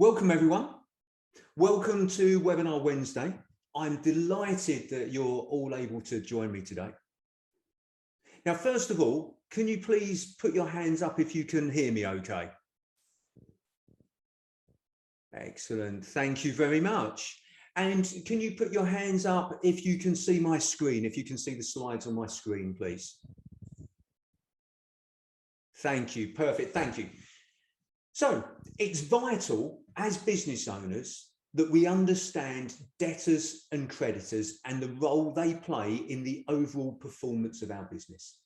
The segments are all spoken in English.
Welcome everyone. Welcome to Webinar Wednesday. I'm delighted that you're all able to join me today. Now, first of all, can you please put your hands up if you can hear me okay? Excellent, thank you very much. And can you put your hands up if you can see my screen, if you can see the slides on my screen, please? Thank you, perfect, thank you. So it's vital as business owners that we understand debtors and creditors and the role they play in the overall performance of our business.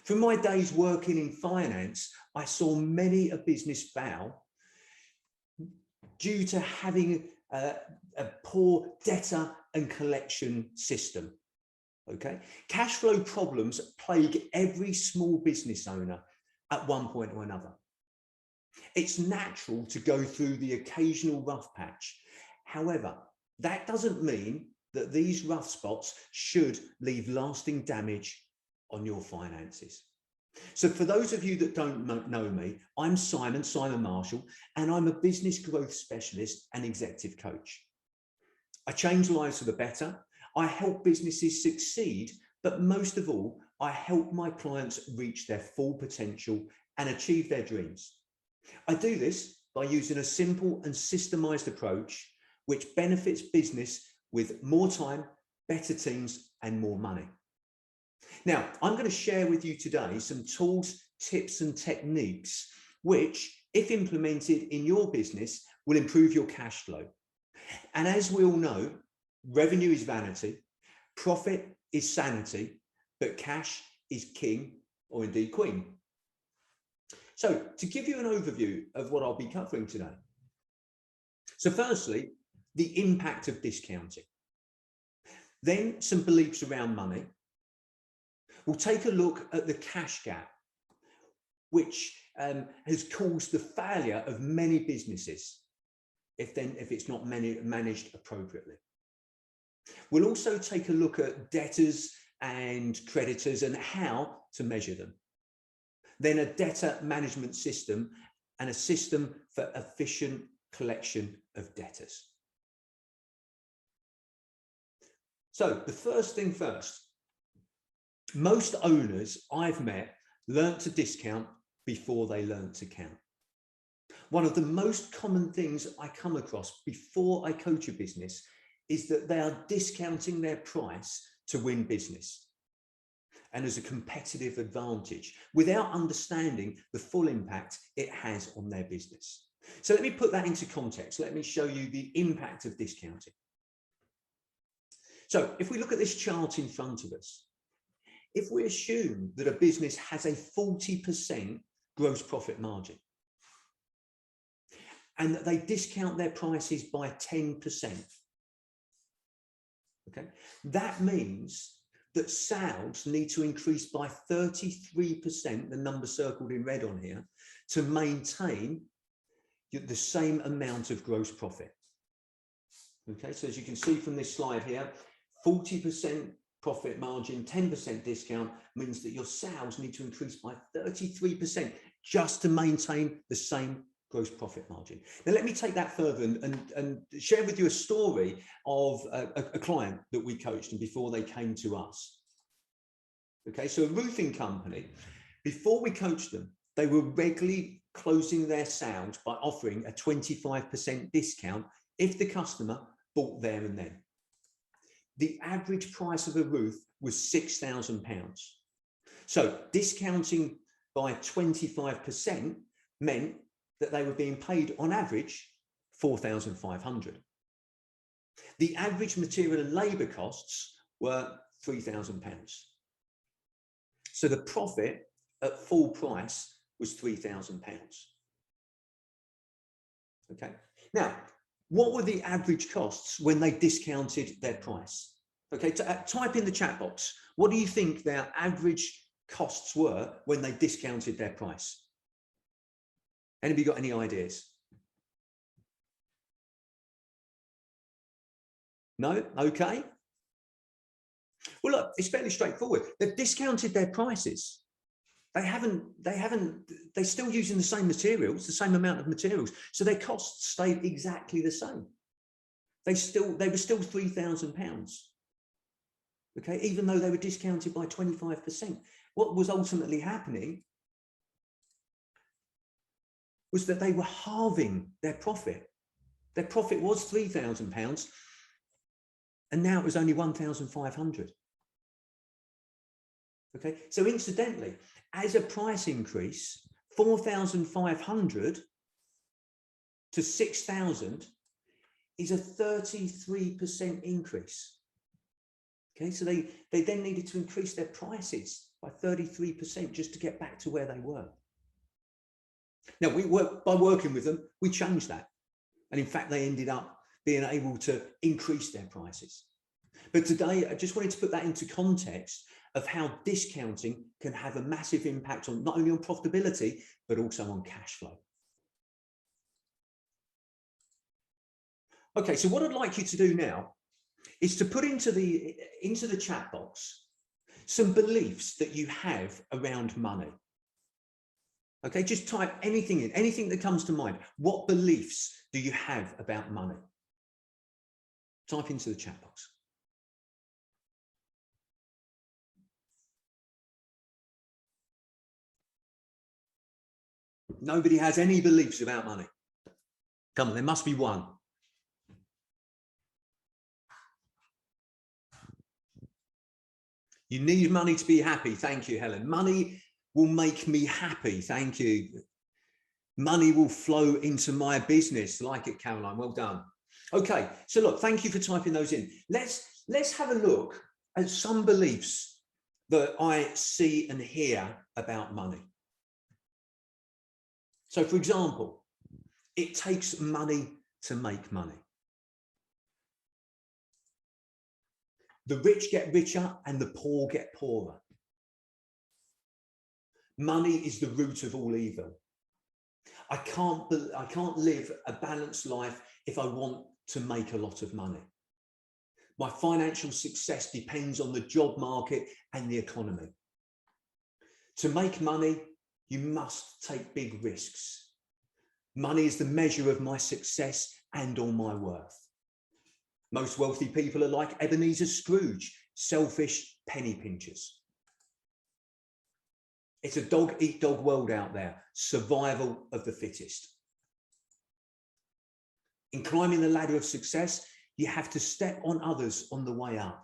From my days working in finance, I saw many a business fail due to having a poor debtor and collection system. Okay, cash flow problems plague every small business owner at one point or another. It's natural to go through the occasional rough patch. However, that doesn't mean that these rough spots should leave lasting damage on your finances. So for those of you that don't know me, I'm Simon Marshall, and I'm a business growth specialist and executive coach. I change lives for the better. I help businesses succeed, but most of all, I help my clients reach their full potential and achieve their dreams. I do this by using a simple and systemized approach which benefits business with more time, better teams, and more money. Now, I'm going to share with you today some tools, tips, and techniques which, if implemented in your business, will improve your cash flow. And as we all know, revenue is vanity, profit is sanity, but cash is king, or indeed queen. So to give you an overview of what I'll be covering today. So firstly, the impact of discounting. Then some beliefs around money. We'll take a look at the cash gap, which has caused the failure of many businesses if it's not managed appropriately. We'll also take a look at debtors and creditors and how to measure them. Then a debtor management system and a system for efficient collection of debtors. So the first thing first, most owners I've met learnt to discount before they learnt to count. One of the most common things I come across before I coach a business is that they are discounting their price to win business and as a competitive advantage without understanding the full impact it has on their business. So let me put that into context. Let me show you the impact of discounting. So if we look at this chart in front of us, if we assume that a business has a 40% gross profit margin and that they discount their prices by 10%, okay, that means that sales need to increase by 33%, the number circled in red on here, to maintain the same amount of gross profit. Okay, so as you can see from this slide here, 40% profit margin, 10% discount means that your sales need to increase by 33% just to maintain the same gross profit margin. Now, let me take that further and share with you a story of a client that we coached and before they came to us. Okay, so a roofing company, before we coached them, they were regularly closing their sales by offering a 25% discount if the customer bought there and then. The average price of a roof was £6,000. So discounting by 25% meant that they were being paid on average £4,500. The average material and labour costs were £3,000. So the profit at full price was £3,000. Okay. Now, what were the average costs when they discounted their price? Okay, type in the chat box. What do you think their average costs were when they discounted their price? Anybody got any ideas? No? Okay. Well, look, it's fairly straightforward. They've discounted their prices. they're still using the same materials, the same amount of materials. So their costs stayed exactly the same. They were still £3,000. Okay, even though they were discounted by 25%. What was ultimately happening was that they were halving their profit. Their profit was £3,000, and now it was only 1,500. Okay, so incidentally, as a price increase, 4,500 to 6,000 is a 33% increase. Okay, so they then needed to increase their prices by 33% just to get back to where they were. Now, by working with them, we changed that. And in fact, they ended up being able to increase their prices. But today, I just wanted to put that into context of how discounting can have a massive impact on not only on profitability, but also on cash flow. Okay, so what I'd like you to do now is to put into the chat box some beliefs that you have around money. Okay, just type anything in, anything that comes to mind. What beliefs do you have about money? Type into the chat box. Nobody has any beliefs about money. Come on, there must be one. You need money to be happy. Thank you, Helen. Money will make me happy. Thank you. Money will flow into my business. Like it, Caroline. Well done. Okay, so look, thank you for typing those in. Let's have a look at some beliefs that I see and hear about money. So, for example, it takes money to make money. The rich get richer and the poor get poorer. Money is the root of all evil. I can't live a balanced life if I want to make a lot of money. My financial success depends on the job market and the economy. To make money, you must take big risks. Money is the measure of my success and all my worth. Most wealthy people are like Ebenezer Scrooge, selfish penny pinchers. It's a dog-eat-dog world out there, survival of the fittest. In climbing the ladder of success, you have to step on others on the way up.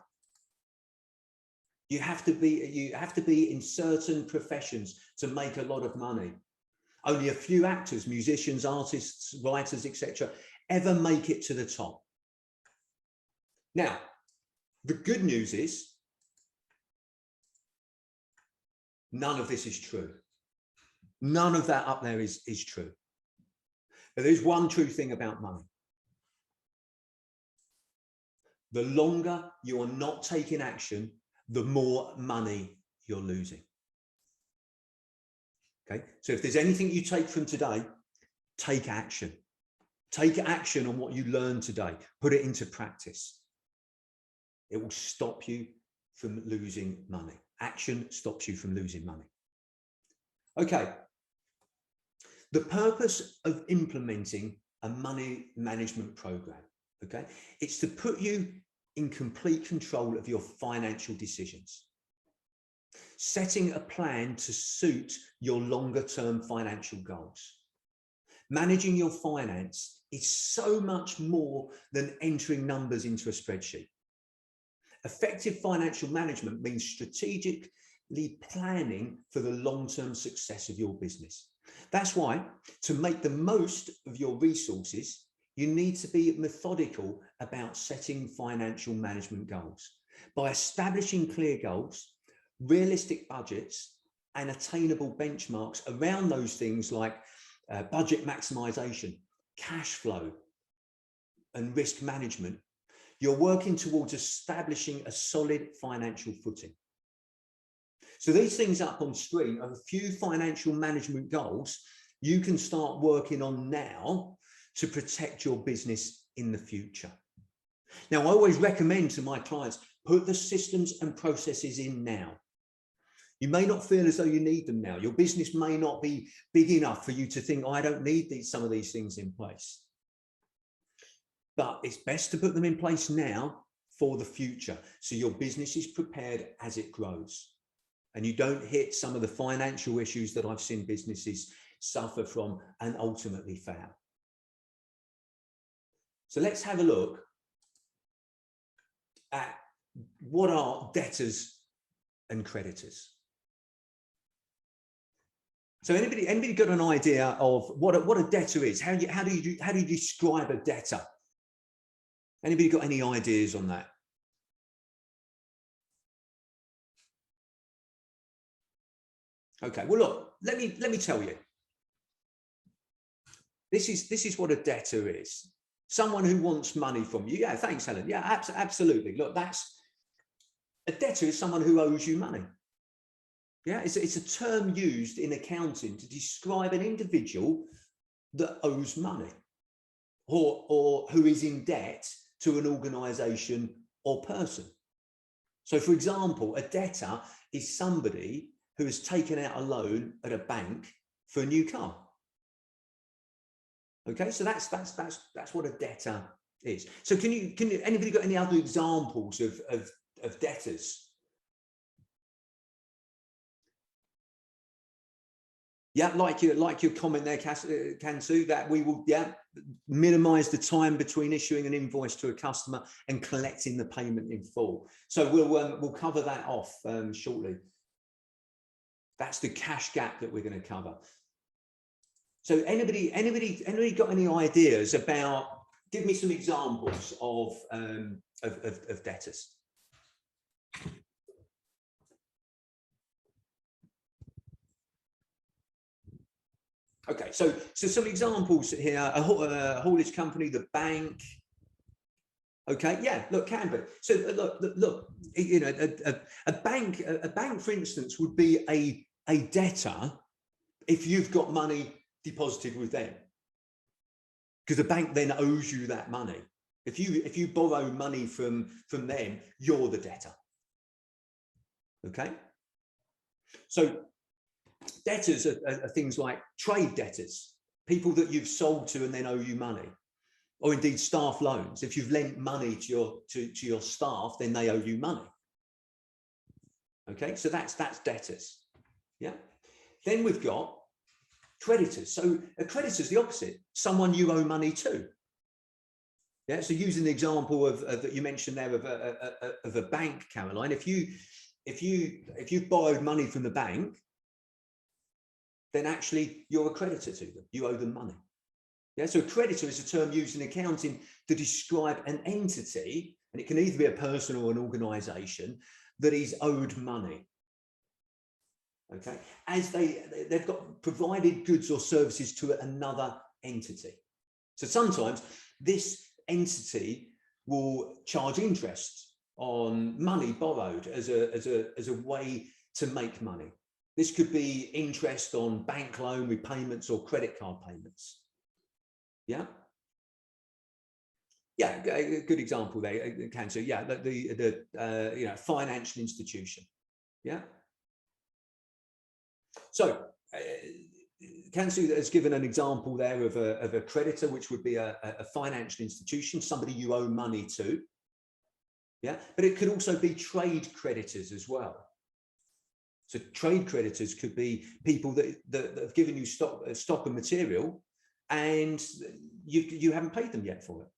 You have to be in certain professions to make a lot of money. Only a few actors, musicians, artists, writers, etc., ever make it to the top. Now, the good news is none of this is true. None of that up there is true. But there's one true thing about money. The longer you are not taking action, the more money you're losing. Okay, so if there's anything you take from today, take action. Take action on what you learned today. Put it into practice. It will stop you from losing money. Action stops you from losing money. Okay. The purpose of implementing a money management program, okay, it's to put you in complete control of your financial decisions. Setting a plan to suit your longer-term financial goals. Managing your finance is so much more than entering numbers into a spreadsheet. Effective financial management means strategically planning for the long-term success of your business. That's why, to make the most of your resources, you need to be methodical about setting financial management goals. By establishing clear goals, realistic budgets, and attainable benchmarks around those things like budget maximization, cash flow, and risk management, you're working towards establishing a solid financial footing. So these things up on screen are a few financial management goals you can start working on now to protect your business in the future. Now, I always recommend to my clients, put the systems and processes in now. You may not feel as though you need them now. Your business may not be big enough for you to think, oh, I don't need some of these things in place. But it's best to put them in place now for the future, so your business is prepared as it grows and you don't hit some of the financial issues that I've seen businesses suffer from and ultimately fail. So let's have a look at what are debtors and creditors. So anybody got an idea of what a debtor is? How do you describe a debtor? Anybody got any ideas on that? Okay, well look, let me tell you. This is what a debtor is. Someone who wants money from you. Yeah, thanks, Helen. Yeah, absolutely. Look, a debtor is someone who owes you money. Yeah, it's a term used in accounting to describe an individual that owes money or who is in debt to an organization or person. So for example, a debtor is somebody who has taken out a loan at a bank for a new car. Okay, so that's what a debtor is. So can anybody got any other examples of debtors? Yeah, like your comment there, Kansu, that we will minimize the time between issuing an invoice to a customer and collecting the payment in full. So we'll cover that off shortly. That's the cash gap that we're going to cover. So anybody got any ideas about? Give me some examples of debtors. Okay, so some examples here: a haulage company, the bank. Okay, yeah, look, can be. So look, you know, a bank, for instance, would be a debtor if you've got money deposited with them, because the bank then owes you that money. If you borrow money from them, you're the debtor. Okay, so debtors are things like trade debtors, people that you've sold to and then owe you money, or indeed staff loans. If you've lent money to your staff, then they owe you money. Okay, so that's debtors. Yeah. Then we've got creditors. So a creditor is the opposite, someone you owe money to. Yeah. So using the example that you mentioned there of a bank, Caroline, if you've borrowed money from the bank, then actually you're a creditor to them. You owe them money. Yeah. So a creditor is a term used in accounting to describe an entity, and it can either be a person or an organization that is owed money. Okay, as they've got provided goods or services to another entity. So sometimes this entity will charge interest on money borrowed as a way to make money. This could be interest on bank loan repayments or credit card payments. Yeah. Yeah, a good example there, Cancer. Yeah, the you know, financial institution. Yeah. So Kansu has given an example there of a creditor, which would be a financial institution, somebody you owe money to. Yeah, but it could also be trade creditors as well. So trade creditors could be people that have given you stock and material, and you haven't paid them yet for it.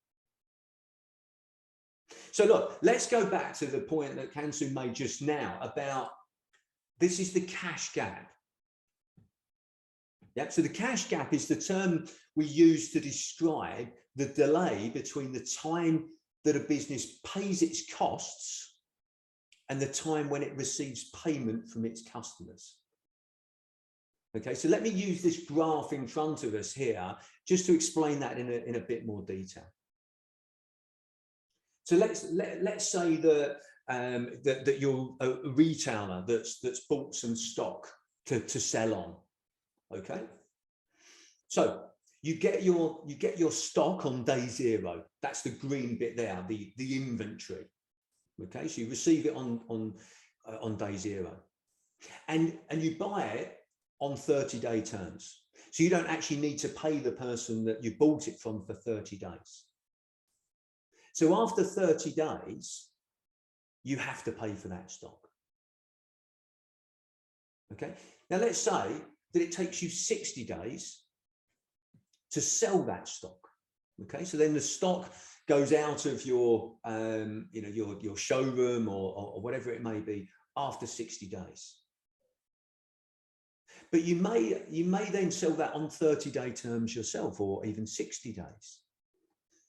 So look, let's go back to the point that Kansu made just now about this is the cash gap. Yeah, so the cash gap is the term we use to describe the delay between the time that a business pays its costs and the time when it receives payment from its customers. Okay, so let me use this graph in front of us here just to explain that in a bit more detail. So let's say that that you're a retailer that's bought some stock to sell on. Okay, so you get your stock on day zero. That's the green bit there, the inventory. Okay, so you receive it on day zero. and you buy it on 30-day terms. So you don't actually need to pay the person that you bought it from for 30 days. So after 30 days, you have to pay for that stock. Okay. Now let's say that it takes you 60 days to sell that stock. Okay. So then the stock goes out of your, your showroom or whatever it may be after 60 days. But you may then sell that on 30-day terms yourself, or even 60 days.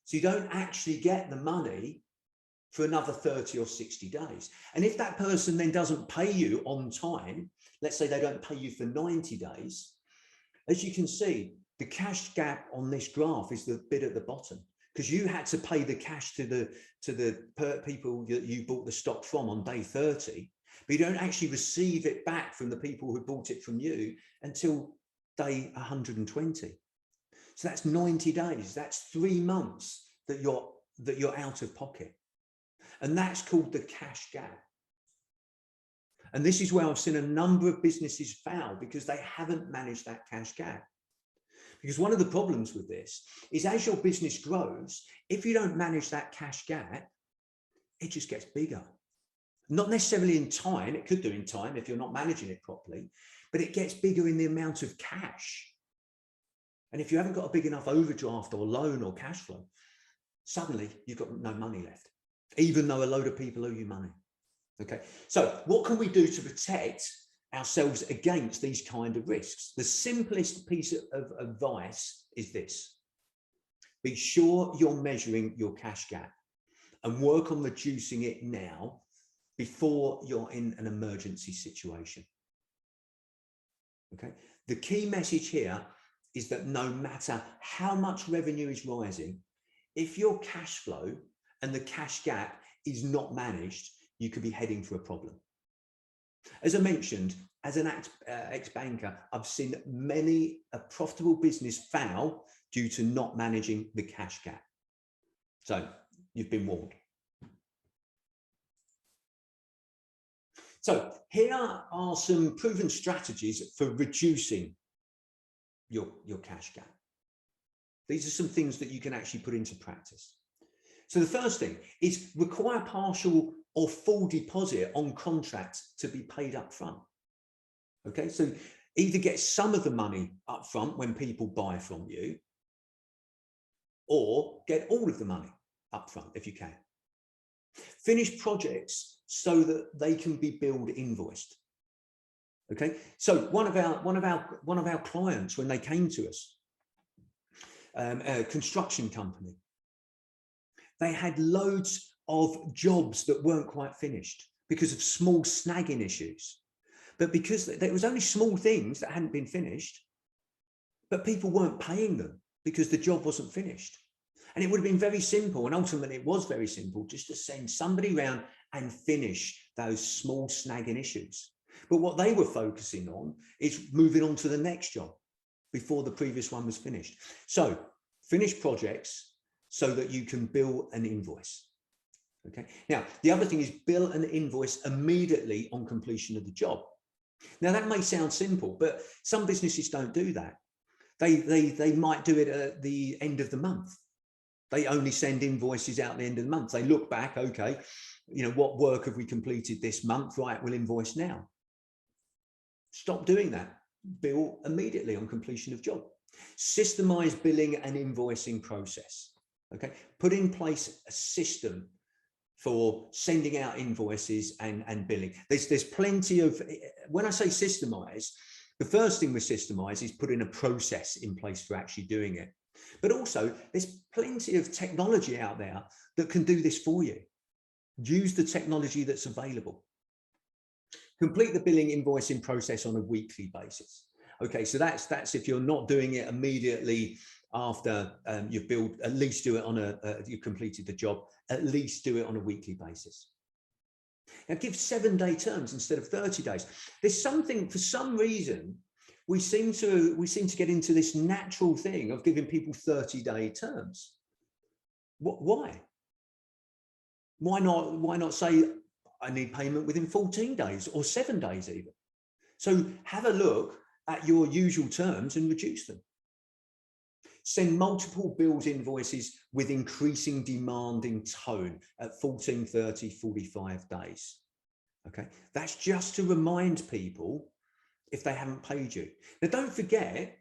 So you don't actually get the money for another 30 or 60 days. And if that person then doesn't pay you on time, let's say they don't pay you for 90 days, as you can see, the cash gap on this graph is the bit at the bottom, because you had to pay the cash to the people that you bought the stock from on day 30, but you don't actually receive it back from the people who bought it from you until day 120. So that's 90 days. That's 3 months that you're out of pocket. And that's called the cash gap. And this is where I've seen a number of businesses fail, because they haven't managed that cash gap. Because one of the problems with this is, as your business grows, if you don't manage that cash gap, it just gets bigger. Not necessarily in time, it could do in time if you're not managing it properly, but it gets bigger in the amount of cash. And if you haven't got a big enough overdraft or loan or cash flow, suddenly you've got no money left, even though a load of people owe you money. Okay, so what can we do to protect ourselves against these kind of risks? The simplest piece of advice is this: be sure you're measuring your cash gap and work on reducing it now, before you're in an emergency situation. Okay, the key message here is that no matter how much revenue is rising, if your cash flow and the cash gap is not managed, you could be heading for a problem. As I mentioned, as an ex-banker, I've seen many a profitable business fail due to not managing the cash gap. So you've been warned. So here are some proven strategies for reducing your cash gap. These are some things that you can actually put into practice. So the first thing is require partial or full deposit on contracts to be paid up front. Okay, so either get some of the money up front when people buy from you, or get all of the money up front if you can. Finish projects so that they can be billed invoiced. Okay, so one of our clients, when they came to us, a construction company, they had loads of jobs that weren't quite finished because of small snagging issues. But because there was only small things that hadn't been finished, but people weren't paying them because the job wasn't finished. And it would have been very simple, and ultimately it was very simple, just to send somebody around and finish those small snagging issues. But what they were focusing on is moving on to the next job before the previous one was finished. So finish projects so that you can bill an invoice. Okay. Now, the other thing is bill an invoice immediately on completion of the job. Now, that may sound simple, but some businesses don't do that. They might do it at the end of the month. They only send invoices out at the end of the month. They look back, okay, what work have we completed this month? Right, we'll invoice now. Stop doing that. Bill immediately on completion of job. Systemize billing and invoicing process. Okay, put in place a system for sending out invoices and billing. There's plenty of, when I say systemize, the first thing with systemize is putting a process in place for actually doing it. But also there's plenty of technology out there that can do this for you. Use the technology that's available. Complete the billing invoicing process on a weekly basis. Okay, so that's if you're not doing it immediately after you've billed, at least do it on you've completed the job, at least do it on a weekly basis. Now give 7-day terms instead of 30 days. There's something, for some reason, we seem to get into this natural thing of giving people 30-day terms. Why? Why not say I need payment within 14 days or 7 days even? So have a look at your usual terms and reduce them. Send multiple bills invoices with increasing demanding tone at 14, 30, 45 days. Okay, that's just to remind people if they haven't paid you. Now, don't forget,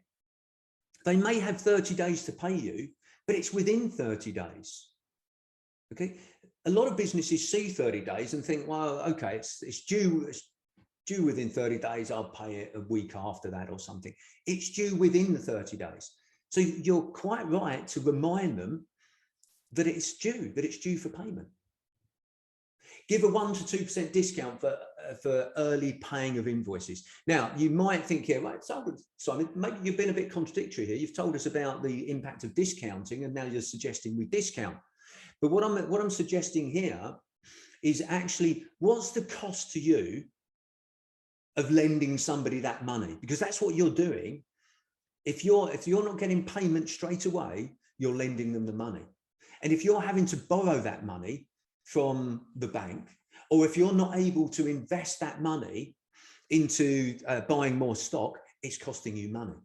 they may have 30 days to pay you, but it's within 30 days. Okay, a lot of businesses see 30 days and think, well, okay, it's due within 30 days, I'll pay it a week after that or something. It's due within the 30 days. So you're quite right to remind them that it's due for payment. Give a 1 to 2% discount for early paying of invoices. Now, you might think here, right, Simon, maybe you've been a bit contradictory here. You've told us about the impact of discounting, and now you're suggesting we discount. But what I'm suggesting here is actually, what's the cost to you of lending somebody that money? Because that's what you're doing. If you're not getting payment straight away, you're lending them the money. And if you're having to borrow that money from the bank, or if you're not able to invest that money into buying more stock, it's costing you money.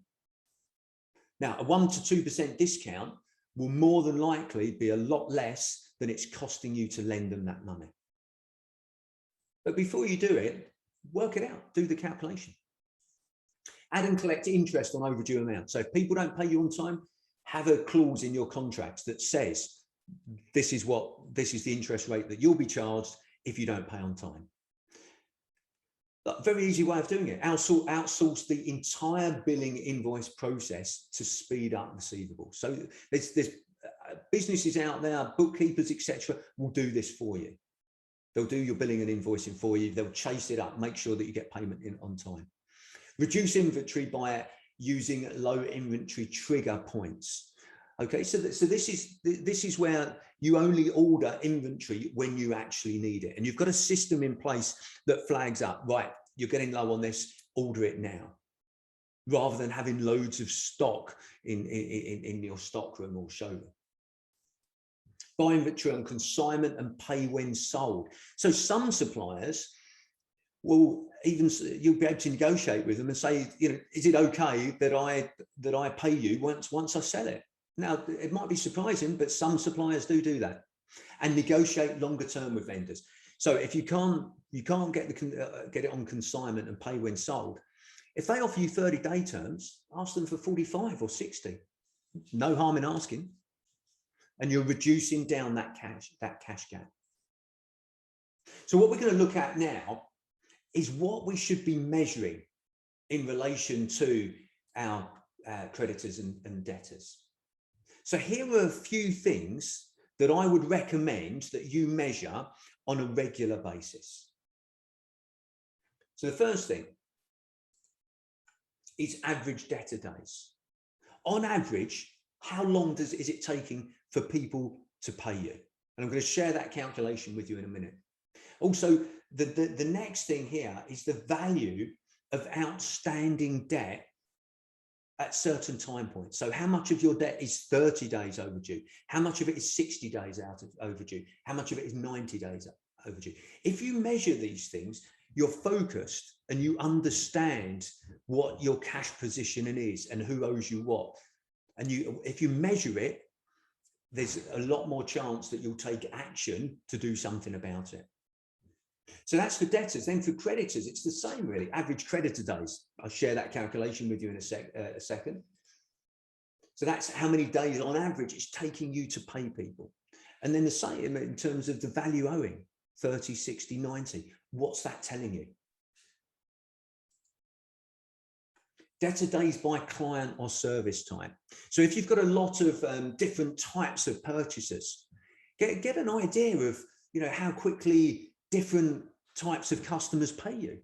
Now, a 1 to 2% discount will more than likely be a lot less than it's costing you to lend them that money. But before you do it, work it out, do the calculation. Add and collect interest on overdue amounts. So if people don't pay you on time, have a clause in your contracts that says, this is the interest rate that you'll be charged if you don't pay on time. But very easy way of doing it. Outsource the entire billing invoice process to speed up receivables. So there's businesses out there, bookkeepers, etc., will do this for you. They'll do your billing and invoicing for you. They'll chase it up, make sure that you get payment in on time. Reduce inventory by using low inventory trigger points. Okay, so this is where you only order inventory when you actually need it, and you've got a system in place that flags up, right, you're getting low on this, order it now, rather than having loads of stock in your stock room or showroom. Buy inventory on consignment and pay when sold. So some suppliers will you'll be able to negotiate with them and say, is it okay that I pay you once I sell it? Now, it might be surprising, but some suppliers do that, and negotiate longer term with vendors. So if you can't get it on consignment and pay when sold, if they offer you 30-day terms, ask them for 45 or 60. No harm in asking, and you're reducing down that cash gap. So what we're going to look at now is what we should be measuring in relation to our creditors and debtors. So here are a few things that I would recommend that you measure on a regular basis. So the first thing is average debtor days. On average, how long is it taking for people to pay you? And I'm going to share that calculation with you in a minute. Also, the next thing here is the value of outstanding debt at certain time points. So how much of your debt is 30 days overdue? How much of it is 60 days overdue? How much of it is 90 days overdue? If you measure these things, you're focused and you understand what your cash position is and who owes you what. And if you measure it, there's a lot more chance that you'll take action to do something about it. So that's for debtors. Then for creditors, it's the same really. Average creditor days. I'll share that calculation with you in a second. So that's how many days on average it's taking you to pay people. And then the same in terms of the value owing, 30, 60, 90. What's that telling you? Debtor days by client or service type. So if you've got a lot of different types of purchasers, get an idea of how quickly different types of customers pay you,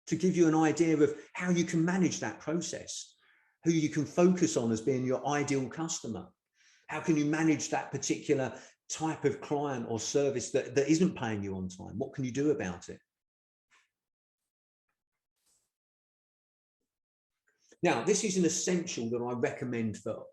to give you an idea of how you can manage that process, who you can focus on as being your ideal customer. How can you manage that particular type of client or service that isn't paying you on time? What can you do about it? Now, this is an essential that I recommend for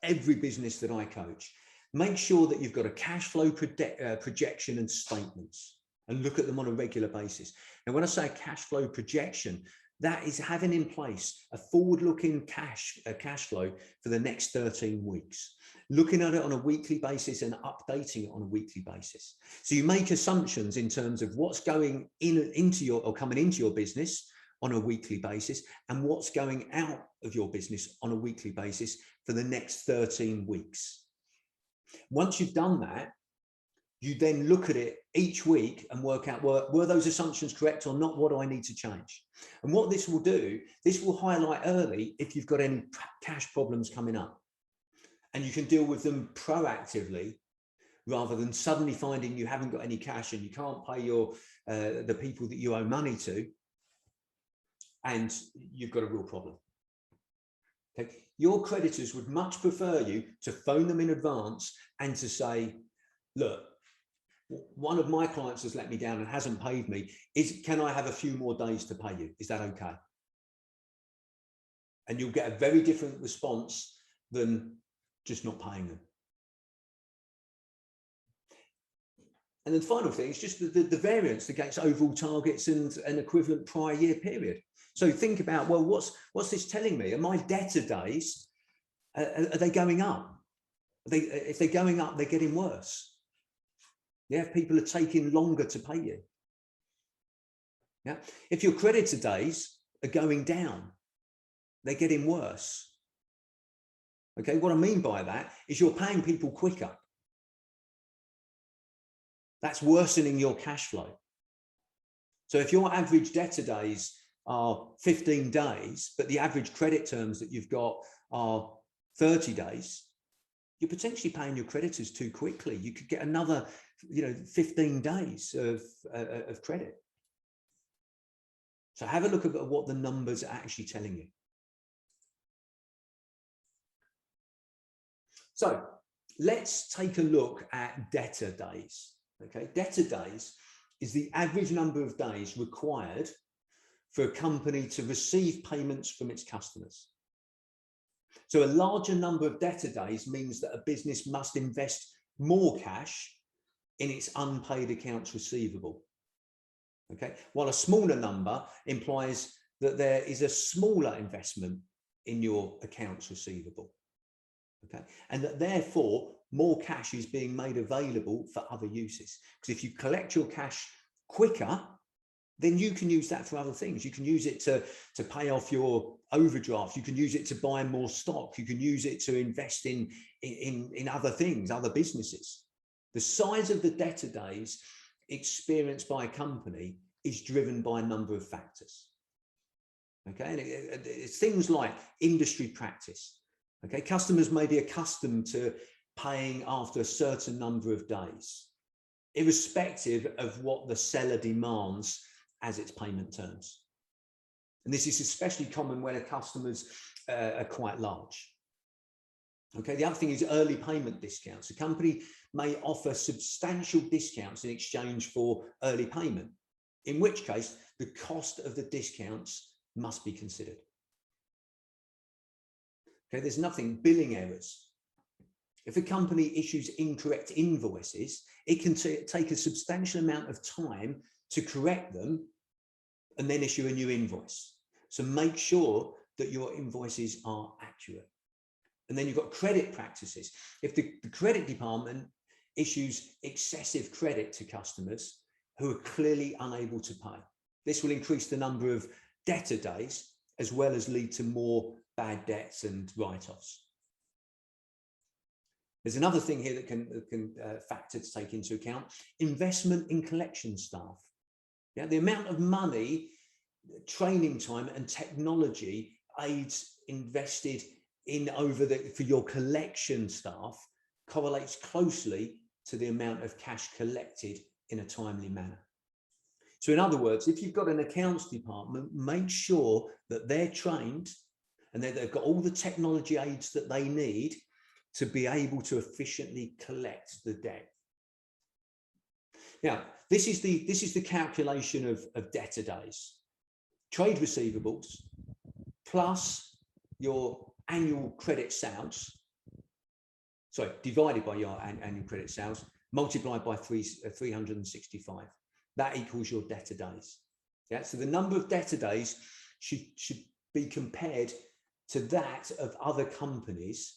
every business that I coach. Make sure that you've got a cash flow projection and statements, and look at them on a regular basis. And when I say a cash flow projection, That is having in place a forward-looking cash flow for the next 13 weeks, looking at it on a weekly basis and updating it on a weekly basis. So you make assumptions in terms of what's going into your or coming into your business on a weekly basis and what's going out of your business on a weekly basis for the next 13 weeks. Once you've done that, you then look at it each week and work out, were those assumptions correct or not? What do I need to change? And what this will do, this will highlight early if you've got any cash problems coming up. And you can deal with them proactively rather than suddenly finding you haven't got any cash and you can't pay your the people that you owe money to, and you've got a real problem. Okay. Your creditors would much prefer you to phone them in advance and to say, look, one of my clients has let me down and hasn't paid me. Can I have a few more days to pay you? Is that okay? And you'll get a very different response than just not paying them. And then the final thing is just the variance against overall targets and an equivalent prior year period. So think about, well, what's this telling me? Are my debtor days, are they going up? If they're going up, they're getting worse. Yeah, people are taking longer to pay you. Yeah, if your creditor days are going down, they're getting worse. Okay, what I mean by that is you're paying people quicker. That's worsening your cash flow. So if your average debtor days are 15 days, but the average credit terms that you've got are 30 days, you're potentially paying your creditors too quickly. You could get another 15 days of credit. So have a look at what the numbers are actually telling you. So let's take a look at debtor days. Okay, debtor days is the average number of days required for a company to receive payments from its customers. So a larger number of debtor days means that a business must invest more cash in its unpaid accounts receivable. Okay, while a smaller number implies that there is a smaller investment in your accounts receivable. Okay, and that therefore more cash is being made available for other uses. Because if you collect your cash quicker, then you can use that for other things. You can use it to pay off your overdraft. You can use it to buy more stock. You can use it to invest in other things, other businesses. The size of the debtor days experienced by a company is driven by a number of factors. Okay, and it's things like industry practice. Okay, customers may be accustomed to paying after a certain number of days, irrespective of what the seller demands as its payment terms. And this is especially common when customers are quite large. Okay, the other thing is early payment discounts. A company may offer substantial discounts in exchange for early payment, in which case the cost of the discounts must be considered. Okay, there's nothing, billing errors. If a company issues incorrect invoices, it can take a substantial amount of time to correct them and then issue a new invoice. So make sure that your invoices are accurate. And then you've got credit practices. If the credit department issues excessive credit to customers who are clearly unable to pay, this will increase the number of debtor days as well as lead to more bad debts and write-offs. There's another thing here that can factor to take into account: investment in collection staff. Yeah, the amount of money, training time, and technology aids invested in for your collection staff correlates closely to the amount of cash collected in a timely manner. So in other words, if you've got an accounts department, make sure that they're trained and that they've got all the technology aids that they need to be able to efficiently collect the debt. Now, this is the calculation of debtor days. Trade receivables plus your annual credit sales, divided by your annual credit sales, multiplied by 365. That equals your debtor days. Yeah, so the number of debtor days should be compared to that of other companies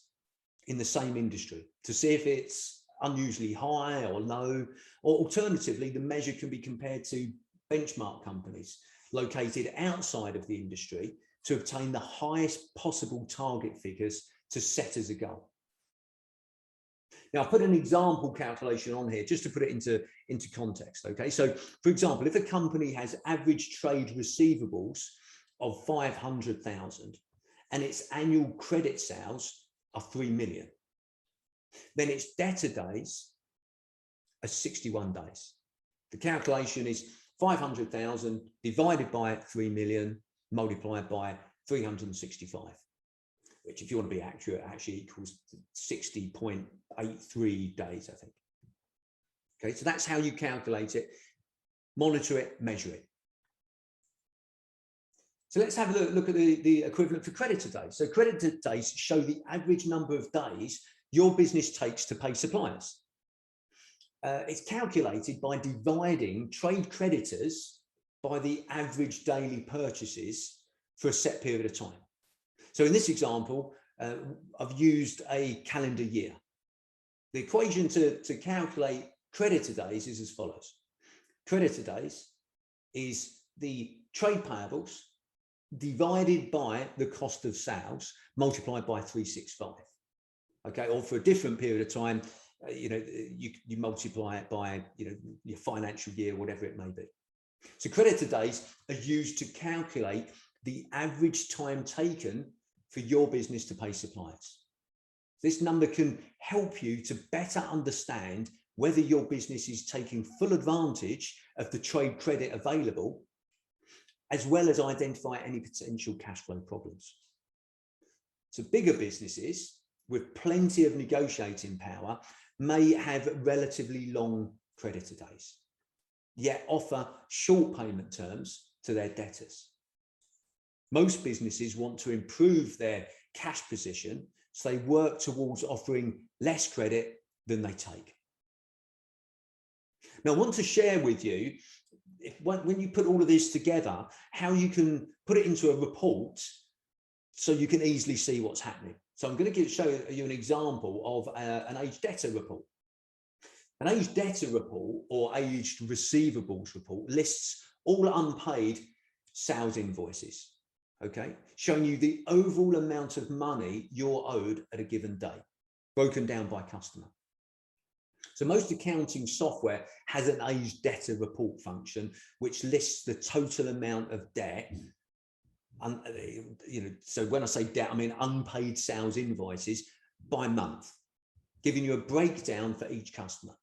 in the same industry to see if it's unusually high or low, or alternatively, the measure can be compared to benchmark companies located outside of the industry to obtain the highest possible target figures to set as a goal. Now, I've put an example calculation on here just to put it into context. Okay, so for example, if a company has average trade receivables of 500,000 and its annual credit sales are 3 million, then its debtor days are 61 days. The calculation is 500,000 divided by 3 million multiplied by 365, which, if you want to be accurate, actually equals 60.83 days, I think. Okay, so that's how you calculate it, monitor it, measure it. So let's have a look at the equivalent for creditor days. So creditor days show the average number of days your business takes to pay suppliers. It's calculated by dividing trade creditors by the average daily purchases for a set period of time. So in this example, I've used a calendar year. The equation to calculate creditor days is as follows. Creditor days is the trade payables divided by the cost of sales multiplied by 365. Okay, or for a different period of time, you multiply it by your financial year, whatever it may be. So creditor days are used to calculate the average time taken for your business to pay suppliers. This number can help you to better understand whether your business is taking full advantage of the trade credit available, as well as identify any potential cash flow problems. So bigger businesses with plenty of negotiating power may have relatively long creditor days, yet offer short payment terms to their debtors. Most businesses want to improve their cash position, so they work towards offering less credit than they take. Now, I want to share with you, when you put all of this together, how you can put it into a report so you can easily see what's happening. So I'm going to show you an example of an aged debtor report. An aged debtor report or aged receivables report lists all unpaid sales invoices, okay, showing you the overall amount of money you're owed at a given day, broken down by customer. So most accounting software has an aged debtor report function, which lists the total amount of debt. So when I say debt, I mean unpaid sales invoices by month, giving you a breakdown for each customer.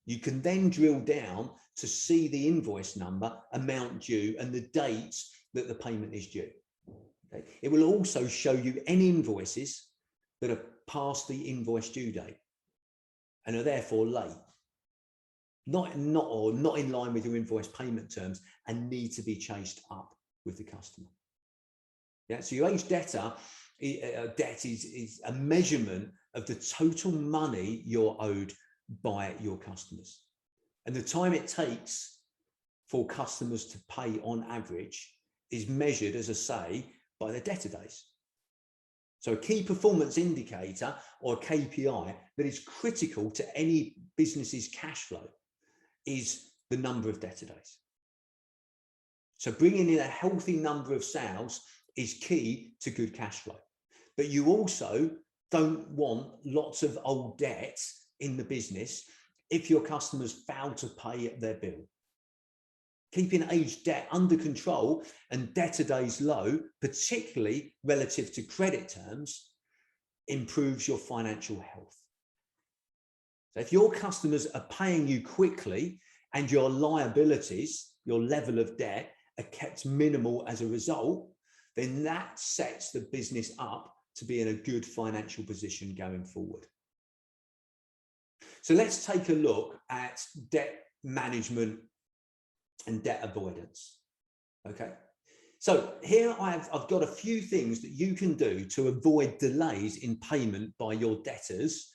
You can then drill down to see the invoice number, amount due, and the dates that the payment is due. Okay. It will also show you any invoices that are past the invoice due date and are therefore late, not in line with your invoice payment terms, and need to be chased up with the customer. Yeah, so your aged debtor debt is a measurement of the total money you're owed by your customers, and the time it takes for customers to pay on average is measured, as I say, by the debtor days. So a key performance indicator, or a KPI, that is critical to any business's cash flow is the number of debtor days. So bringing in a healthy number of sales is key to good cash flow. But you also don't want lots of old debt in the business if your customers fail to pay their bill. Keeping aged debt under control and debtor days low, particularly relative to credit terms, improves your financial health. So if your customers are paying you quickly and your liabilities, your level of debt, are kept minimal as a result, then that sets the business up to be in a good financial position going forward. So let's take a look at debt management and debt avoidance. Okay, so here I've got a few things that you can do to avoid delays in payment by your debtors,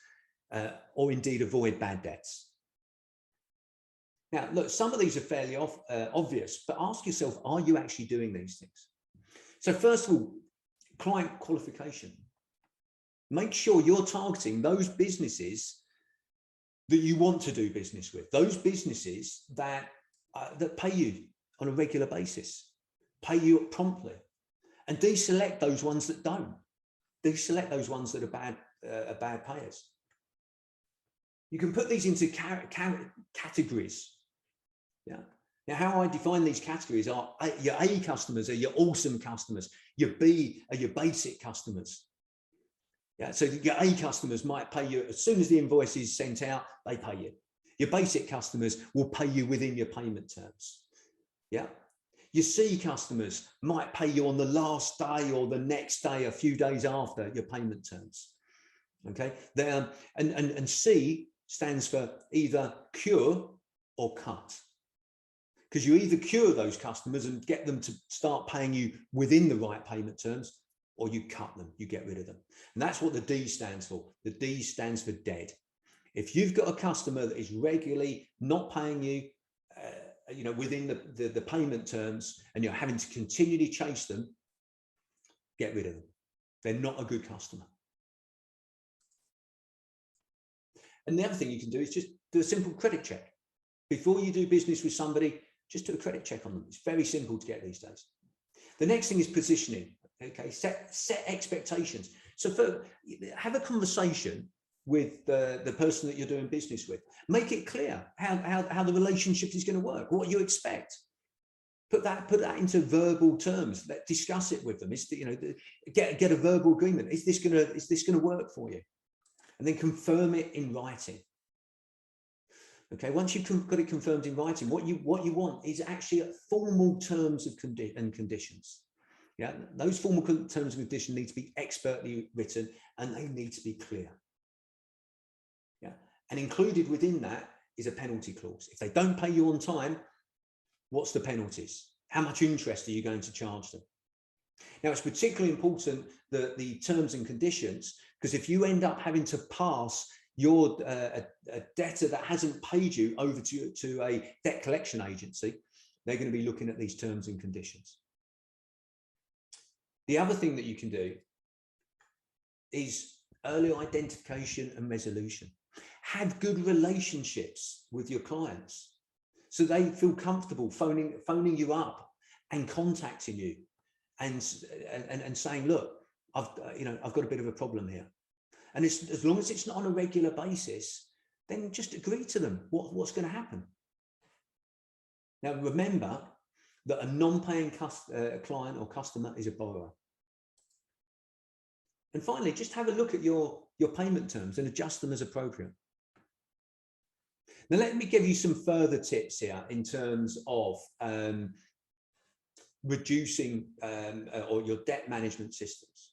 or indeed avoid bad debts. Now, look, some of these are fairly obvious, but ask yourself, are you actually doing these things? So first of all, client qualification. Make sure you're targeting those businesses that you want to do business with, those businesses that pay you on a regular basis, pay you promptly, and deselect those ones that don't. Deselect those ones that are bad payers. You can put these into categories. Yeah. Now, how I define these categories are your A customers are your awesome customers. Your B are your basic customers. Yeah. So your A customers might pay you as soon as the invoice is sent out, they pay you. Your basic customers will pay you within your payment terms. Yeah. Your C customers might pay you on the last day or the next day, a few days after your payment terms. Okay. And C stands for either cure or cut. Because you either cure those customers and get them to start paying you within the right payment terms, or you cut them, you get rid of them. And that's what the D stands for. The D stands for dead. If you've got a customer that is regularly not paying you, within the payment terms, and you're having to continually chase them, get rid of them. They're not a good customer. And the other thing you can do is just do a simple credit check. Before you do business with somebody, just do a credit check on them. It's very simple to get these days. The next thing is positioning. Okay, set expectations. So have a conversation with the person that you're doing business with. Make it clear how the relationship is going to work, what you expect. Put that into verbal terms. Discuss it with them. Get a verbal agreement. Is this going to work for you? And then confirm it in writing. Okay, once you've got it confirmed in writing, what you want is actually formal terms and conditions. Yeah, those formal terms and conditions need to be expertly written, and they need to be clear. Yeah, and included within that is a penalty clause. If they don't pay you on time, what's the penalties? How much interest are you going to charge them? Now, it's particularly important that the terms and conditions, because if you end up having to pass your a debtor that hasn't paid you over to a debt collection agency, they're going to be looking at these terms and conditions. The other thing that you can do is early identification and resolution. Have good relationships with your clients so they feel comfortable phoning you up and contacting you and saying, look, I've got a bit of a problem here. And as long as it's not on a regular basis, then just agree to them what's going to happen. Now, remember that a non-paying client or customer is a borrower. And finally, just have a look at your payment terms and adjust them as appropriate. Now, let me give you some further tips here in terms of reducing or your debt management systems.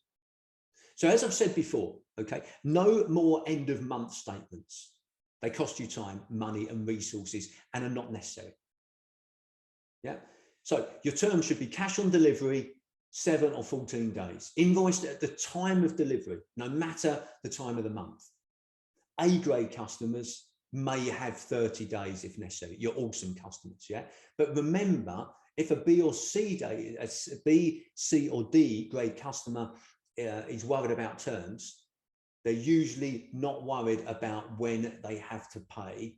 So as I've said before, okay, no more end of month statements. They cost you time, money, and resources and are not necessary. Yeah. So your terms should be cash on delivery, 7 or 14 days, invoiced at the time of delivery, no matter the time of the month. A-grade customers may have 30 days if necessary, your awesome customers, yeah? But remember, if a B or C day, a B, C or D grade customer is worried about terms, they're usually not worried about when they have to pay,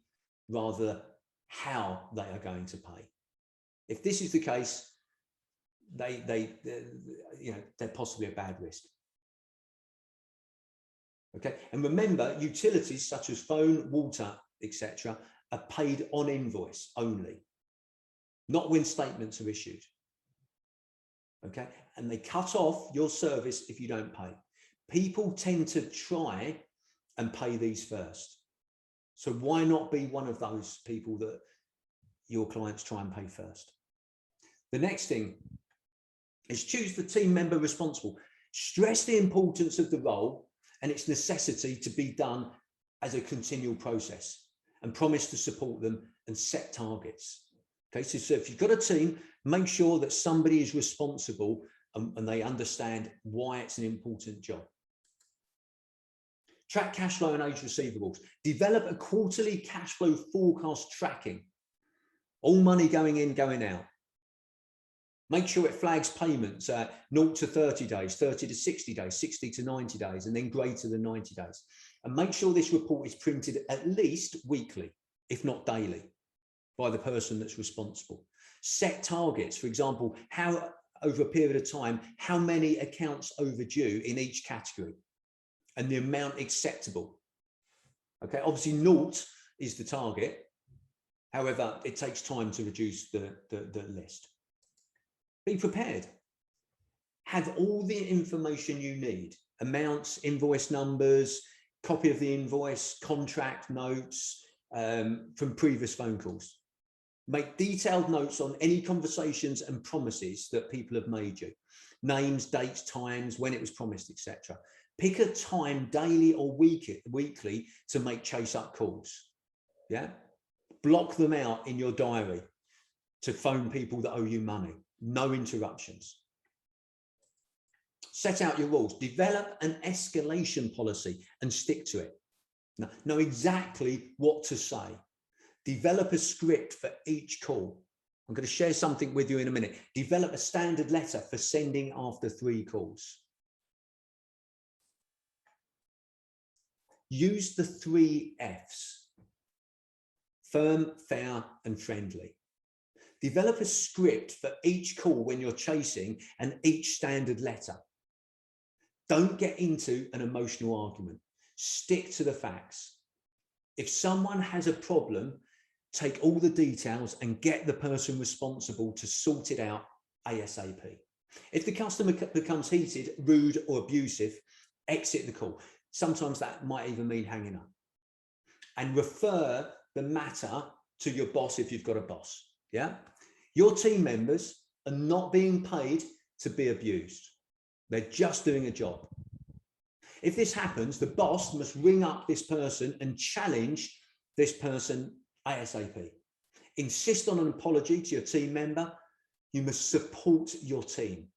rather how they are going to pay. If this is the case, they're possibly a bad risk. Okay, and remember, utilities such as phone, water, etc., are paid on invoice only, not when statements are issued. Okay, and they cut off your service if you don't pay. People tend to try and pay these first. So why not be one of those people that your clients try and pay first? The next thing is choose the team member responsible. Stress the importance of the role and its necessity to be done as a continual process, and promise to support them and set targets. Okay, so if you've got a team, make sure that somebody is responsible and they understand why it's an important job. Track cash flow and age receivables. Develop a quarterly cash flow forecast tracking. All money going in, going out. Make sure it flags payments 0 to 30 days, 30 to 60 days, 60 to 90 days, and then greater than 90 days. And make sure this report is printed at least weekly, if not daily, by the person that's responsible. Set targets, for example, how over a period of time, how many accounts overdue in each category and the amount acceptable. Okay, obviously 0 is the target. However, it takes time to reduce the list. Be prepared. Have all the information you need: amounts, invoice numbers, copy of the invoice, contract notes from previous phone calls. Make detailed notes on any conversations and promises that people have made you. Names, dates, times, when it was promised, etc. Pick a time daily or weekly to make chase-up calls. Yeah, block them out in your diary to phone people that owe you money. No interruptions. Set out your rules. Develop an escalation policy and stick to it. Now, know exactly what to say. Develop a script for each call. I'm going to share something with you in a minute. Develop a standard letter for sending after 3 calls. Use the 3 Fs: firm, fair, and friendly. Develop a script for each call when you're chasing and each standard letter. Don't get into an emotional argument. Stick to the facts. If someone has a problem, take all the details and get the person responsible to sort it out ASAP. If the customer becomes heated, rude, or abusive, exit the call. Sometimes that might even mean hanging up. And refer the matter to your boss if you've got a boss. Yeah? Your team members are not being paid to be abused. They're just doing a job. If this happens, the boss must ring up this person and challenge this person ASAP. Insist on an apology to your team member. You must support your team.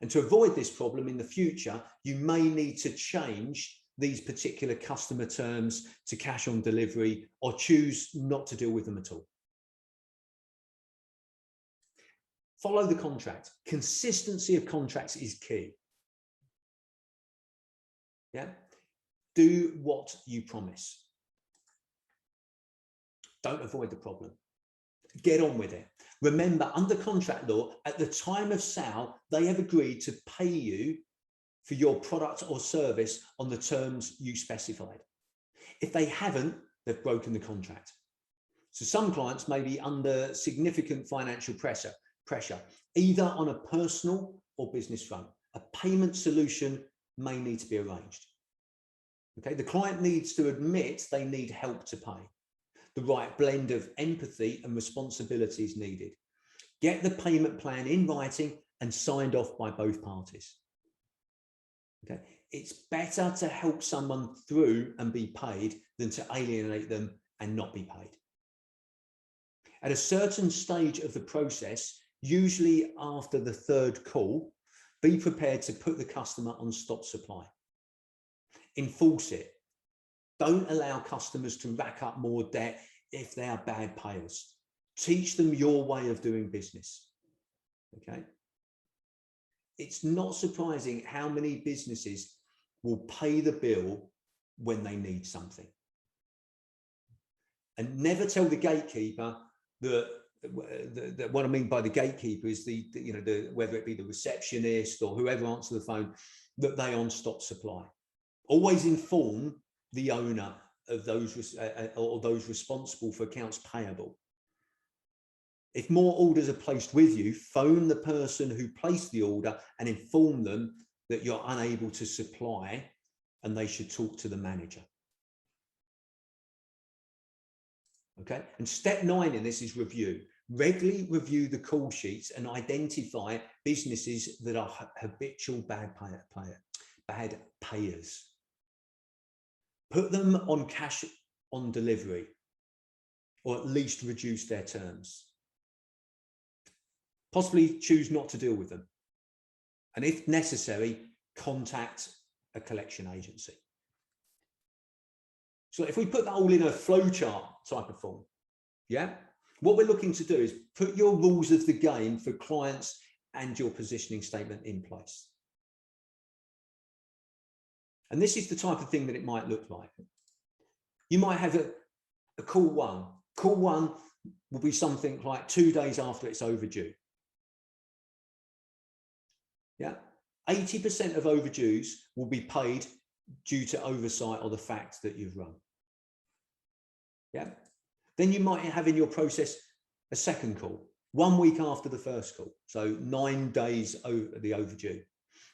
And to avoid this problem in the future, you may need to change these particular customer terms to cash on delivery or choose not to deal with them at all. Follow the contract. Consistency of contracts is key. Yeah. Do what you promise. Don't avoid the problem. Get on with it. Remember, under contract law, at the time of sale, they have agreed to pay you for your product or service on the terms you specified. If they haven't, they've broken the contract. So some clients may be under significant financial pressure, either on a personal or business front. A payment solution may need to be arranged. Okay, the client needs to admit they need help to pay. The right blend of empathy and responsibility is needed. Get the payment plan in writing and signed off by both parties. Okay, it's better to help someone through and be paid than to alienate them and not be paid. At a certain stage of the process, usually after the 3rd call, be prepared to put the customer on stop supply. Enforce it. Don't allow customers to rack up more debt if they are bad payers. Teach them your way of doing business. Okay. It's not surprising how many businesses will pay the bill when they need something. And never tell the gatekeeper that what I mean by the gatekeeper is whether it be the receptionist or whoever answers the phone, that they on stop supply. Always inform the owner of those or those responsible for accounts payable. If more orders are placed with you, phone the person who placed the order and inform them that you're unable to supply and they should talk to the manager. Okay, and step 9 in this is review. Regularly review the call sheets and identify businesses that are habitual bad payers. Put them on cash on delivery, or at least reduce their terms. Possibly choose not to deal with them. And if necessary, contact a collection agency. So if we put that all in a flowchart type of form, yeah, What we're looking to do is put your rules of the game for clients and your positioning statement in place. And this is the type of thing that it might look like. You might have a call one. Call one will be something like 2 days after it's overdue. Yeah, 80% of overdues will be paid due to oversight or the fact that you've run. Yeah. Then you might have in your process a second call, 1 week after the first call. So 9 days over the overdue.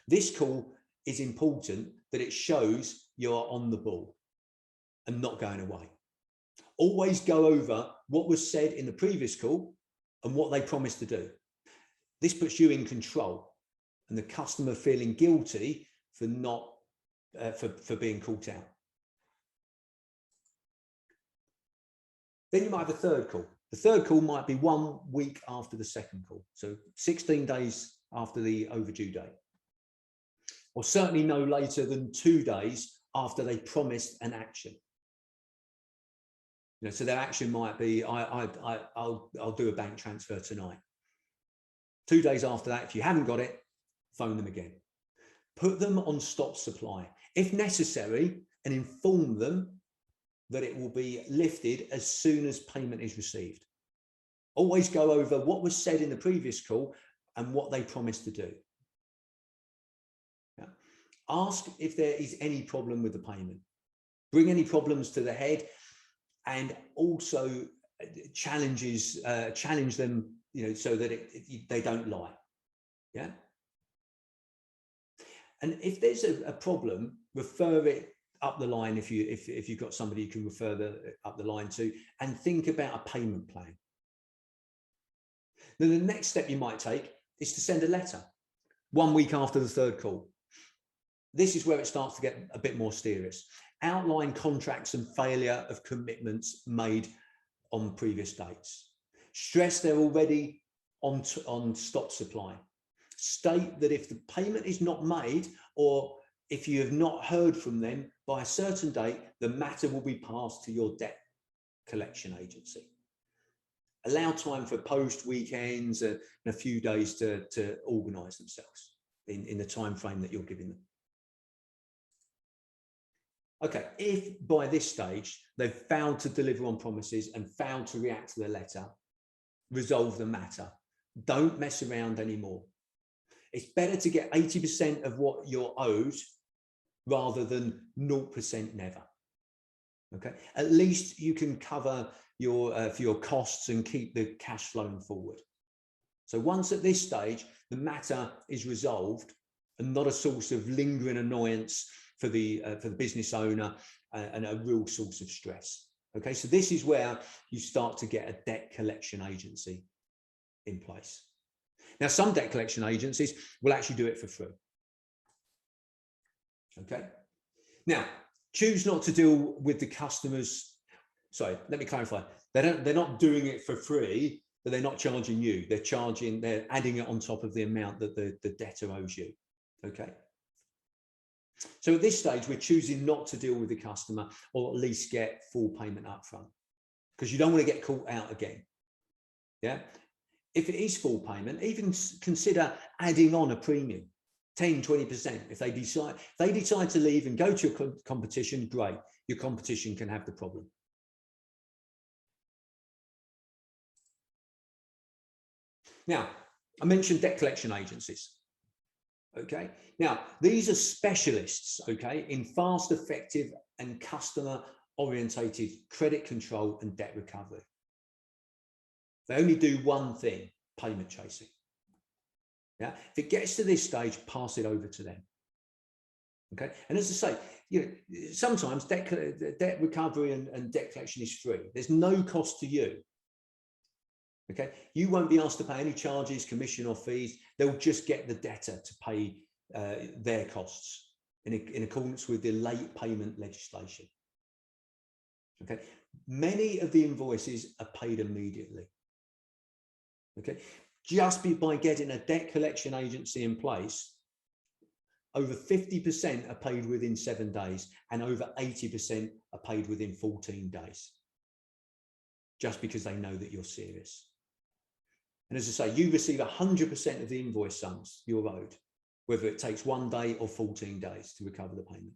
This call is important that it shows you're on the ball and not going away. Always go over what was said in the previous call and what they promised to do. This puts you in control and the customer feeling guilty for not for being caught out. Then you might have a third call. The third call might be 1 week after the second call. So 16 days after the overdue date. Or certainly no later than 2 days after they promised an action. You know, so their action might be, I'll do a bank transfer tonight. 2 days after that, if you haven't got it, phone them again. Put them on stop supply, if necessary, and inform them that it will be lifted as soon as payment is received. Always go over what was said in the previous call and what they promised to do. Yeah. Ask if there is any problem with the payment. Bring any problems to the head, and also challenge them, you know, so that they don't lie. Yeah. And if there's a problem, refer it up the line if you've got somebody you can refer up the line to, and think about a payment plan. Then the next step you might take is to send a letter 1 week after the third call. This is where it starts to get a bit more serious. Outline contracts and failure of commitments made on previous dates. Stress they're already on stop supply. State that if the payment is not made, or if you have not heard from them by a certain date, the matter will be passed to your debt collection agency. Allow time for post weekends and a few days to organise themselves in the time frame that you're giving them. Okay, if by this stage they've failed to deliver on promises and failed to react to the letter, resolve the matter. Don't mess around anymore. It's better to get 80% of what you're owed rather than 0% never. Okay, at least you can cover your for your costs and keep the cash flowing forward. So once at this stage, the matter is resolved and not a source of lingering annoyance for the business owner and a real source of stress. Okay, so this is where you start to get a debt collection agency in place. Now, some debt collection agencies will actually do it for free. Okay. Now, choose not to deal with the customers. Sorry, let me clarify. They're not doing it for free, but they're not charging you. They're adding it on top of the amount that the debtor owes you. Okay. So at this stage, we're choosing not to deal with the customer, or at least get full payment up front, because you don't want to get caught out again. Yeah. If it is full payment, even consider adding on a premium, 10, 20%. If they decide to leave and go to your competition, great. Your competition can have the problem. Now, I mentioned debt collection agencies. Okay. Now, these are specialists, okay, in fast, effective, and customer-orientated credit control and debt recovery. They only do one thing: payment chasing. Yeah. If it gets to this stage, pass it over to them. Okay. And as I say, you know, sometimes debt recovery and debt collection is free. There's no cost to you. Okay. You won't be asked to pay any charges, commission, or fees. They'll just get the debtor to pay their costs in accordance with the late payment legislation. Okay. Many of the invoices are paid immediately. Okay. Just by getting a debt collection agency in place, over 50% are paid within 7 days, and over 80% are paid within 14 days. just because they know that you're serious. And as I say, you receive 100% of the invoice sums you're owed, whether it takes 1 day or 14 days to recover the payment.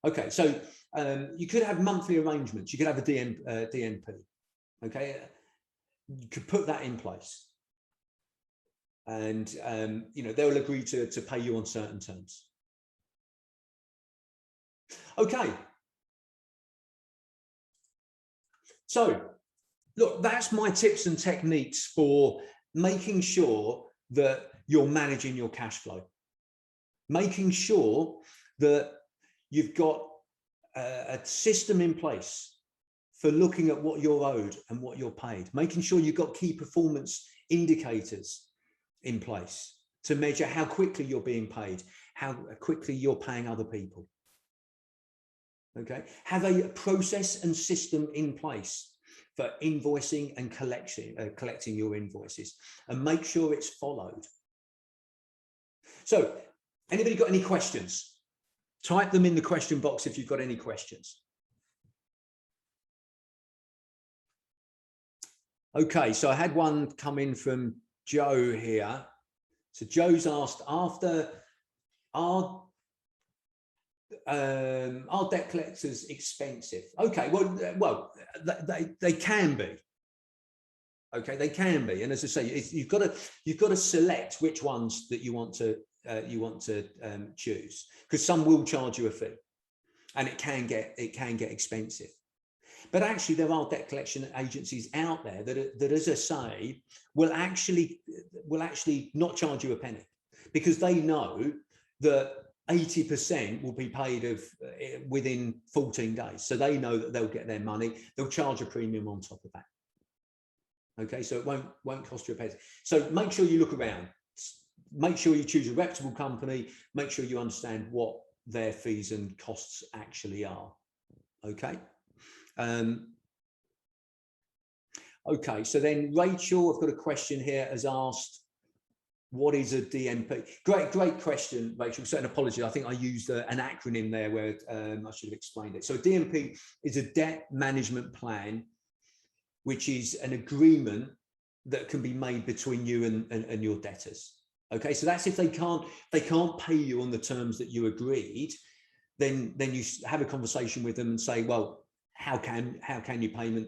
Okay, so you could have monthly arrangements. You could have a DMP. Okay, you could put that in place, and you know, they'll agree to pay you on certain terms. Okay, so look, that's my tips and techniques for making sure that you're managing your cash flow, making sure that you've got a system in place for looking at what you're owed and what you're paid, making sure you've got key performance indicators in place to measure how quickly you're being paid, how quickly you're paying other people. Okay, have a process and system in place for invoicing and collecting your invoices, and make sure it's followed. So, anybody got any questions? Type them in the question box if you've got any questions. Okay, so I had one come in from Joe here. So Joe's asked, are debt collectors expensive? Okay, well, they can be. Okay, they can be, and as I say, you've got to select which ones that you want to choose, because some will charge you a fee, and it can get expensive. But actually, there are debt collection agencies out there that, as I say, will actually not charge you a penny, because they know that 80% will be paid within 14 days. So they know that they'll get their money. They'll charge a premium on top of that. Okay, so it won't cost you a penny. So make sure you look around. Make sure you choose a reputable company. Make sure you understand what their fees and costs actually are. Okay. Okay, so then Rachel, I've got a question here, has asked, what is a DMP? Great question, Rachel. So an apology, I think I used an acronym there where I should have explained it. So a DMP is a debt management plan, which is an agreement that can be made between you and your debtors. Okay, so that's if they can't pay you on the terms that you agreed, then you have a conversation with them and say, well, how can you pay me?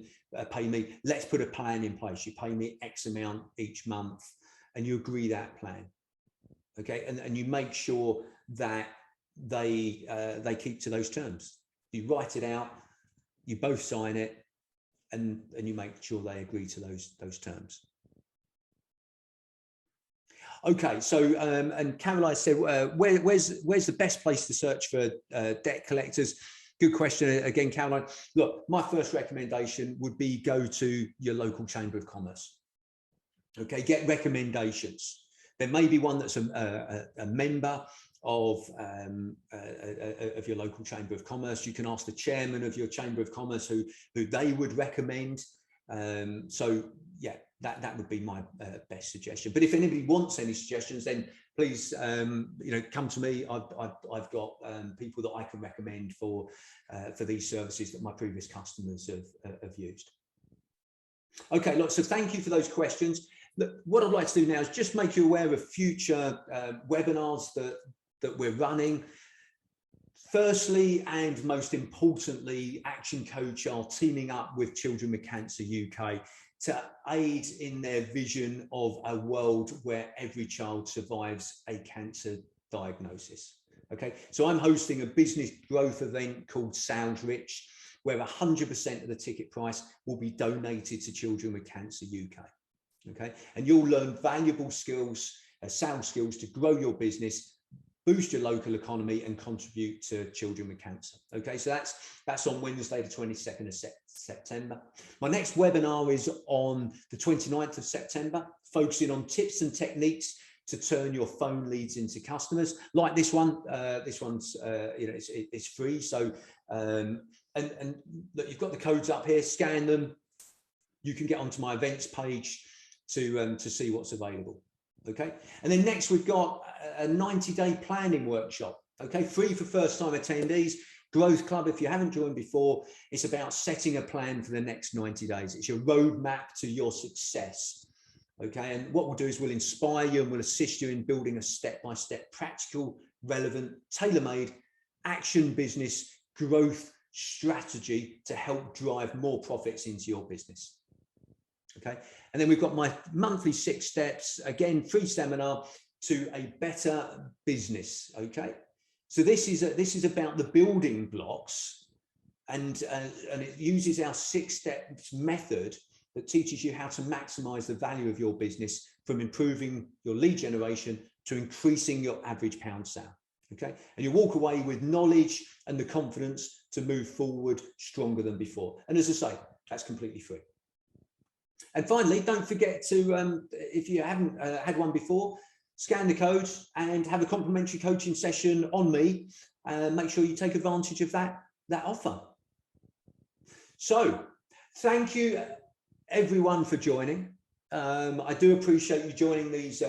Let's put a plan in place. You pay me X amount each month, and you agree that plan. Okay, and you make sure that they keep to those terms. You write it out, you both sign it, and you make sure they agree to those terms. Okay, so and Caroline said, where's the best place to search for debt collectors? Good question again, Caroline. Look, my first recommendation would be go to your local Chamber of Commerce. Okay, get recommendations. There may be one that's a member of your local Chamber of Commerce. You can ask the chairman of your Chamber of Commerce who they would recommend. So yeah, that would be my best suggestion. But if anybody wants any suggestions, then please come to me. I've got people that I can recommend for these services that my previous customers have used. Okay, look, so thank you for those questions. Look, what I'd like to do now is just make you aware of future webinars that we're running. Firstly, and most importantly, Action Coach are teaming up with Children with Cancer UK to aid in their vision of a world where every child survives a cancer diagnosis. Okay, so I'm hosting a business growth event called Sales Rich, where 100% of the ticket price will be donated to Children with Cancer UK. Okay, and you'll learn valuable skills, sales skills to grow your business, boost your local economy, and contribute to children with cancer. Okay, so that's on Wednesday, the 22nd of September. My next webinar is on the 29th of September, focusing on tips and techniques to turn your phone leads into customers. Like this one, this one's it's free. So and look, you've got the codes up here. Scan them. You can get onto my events page to see what's available. Okay, and then next we've got a 90-day planning workshop. Okay, free for first-time attendees. Growth Club, if you haven't joined before, it's about setting a plan for the next 90 days. It's your roadmap to your success. Okay, and what we'll do is we'll inspire you and we'll assist you in building a step-by-step, practical, relevant, tailor-made action business growth strategy to help drive more profits into your business. Okay, and then we've got my monthly 6 steps, again, free seminar to a better business. Okay, so this is about the building blocks, and it uses our 6 steps method that teaches you how to maximize the value of your business, from improving your lead generation to increasing your average pound sale. Okay, and you walk away with knowledge and the confidence to move forward stronger than before. And as I say, that's completely free. And finally, don't forget to, if you haven't had one before, scan the code and have a complimentary coaching session on me. Make sure you take advantage of that offer. So thank you everyone for joining. I do appreciate you joining these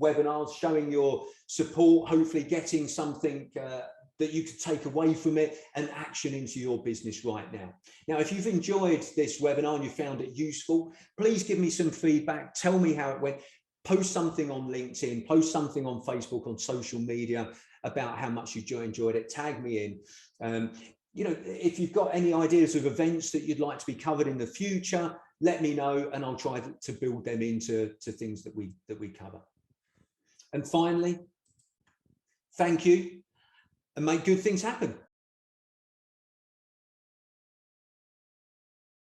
webinars, showing your support, hopefully getting something that you could take away from it and action into your business right now. Now, if you've enjoyed this webinar and you found it useful, please give me some feedback. Tell me how it went. Post something on LinkedIn, post something on Facebook, on social media about how much you enjoyed it. Tag me in. You know, if you've got any ideas of events that you'd like to be covered in the future, let me know and I'll try to build them into things that we cover. And finally, thank you and make good things happen.